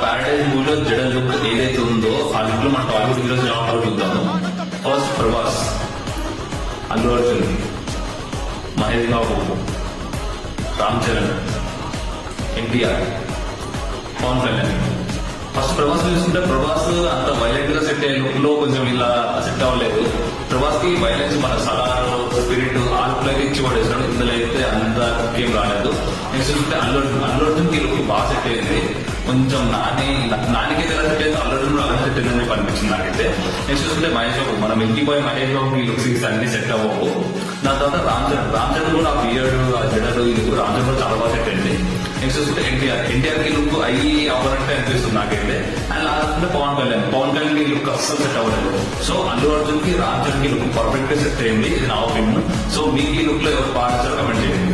Paradise మూవీలో జడ look ఏదైతే ఉందో ఆ లుక్ లో మన టాలీవుడ్ హీరోస్ ఎలా ఉంటారో చూద్దాము. ఫస్ట్ ప్రభాస్, అల్లు అర్జున్, మహేష్ బాబు, రామ్ చరణ్, ఎన్టీఆర్, పవన్ కళ్యాణ్. ఫస్ట్ ప్రభాస్ చూసుకుంటే ప్రభాస్ అంత వైలెంట్ గా సెట్ అయ్యే లుక్ లో కొంచెం ఇలా సెట్ అవ్వలేదు. ప్రభాస్ కి వైలెన్స్ మన సలార్ స్పిరిట్ ఆ లుక్ లో అయితే ఇచ్చి పడేసాడు. ఇందులో అయితే అంత ఏం రాలేదు. నెక్స్ట్ చూసుకుంటే అల్లు అర్జున్ కి లుక్ బాగా సెట్ అయింది. కొంచెం నానికైతే ఎలా సెట్ అయింది అల్లు అర్జున్ అలా సెట్ అయిందని చెప్పి అనిపించింది నాకైతే. నెక్స్ట్ చూసుకుంటే మహేష్ బాబు, మనం ఇంటిపోయి మహేష్ బాబు ఈ లుక్స్ అన్ని సెట్ అవ్వవు. దాని తర్వాత రామ్ చరణ్ కూడా ఆ బియర్డ్ ఆ జడలు ఈ లుక్ రామ్ చరణ్ కూడా చాలా బాగా సెట్ అయింది. నెక్స్ట్ చూసుకుంటే ఎన్టీఆర్ కి లుక్ అయ్యి అవ్వనట్టే అనిపిస్తుంది నాకైతే. అండ్ లాస్ట్ పవన్ కళ్యాణ్ కి లుక్ అస్సలు సెట్ అవ్వలేదు. సో అల్లు అర్జున్ కి రామ్ చరణ్ కి లుక్ పర్ఫెక్ట్ గా సెట్ అయింది, ఇది నా ఒపీనియన్. సో మీకు ఈ లుక్ లో ఎవరు బాగా కమెంట్ చేయండి.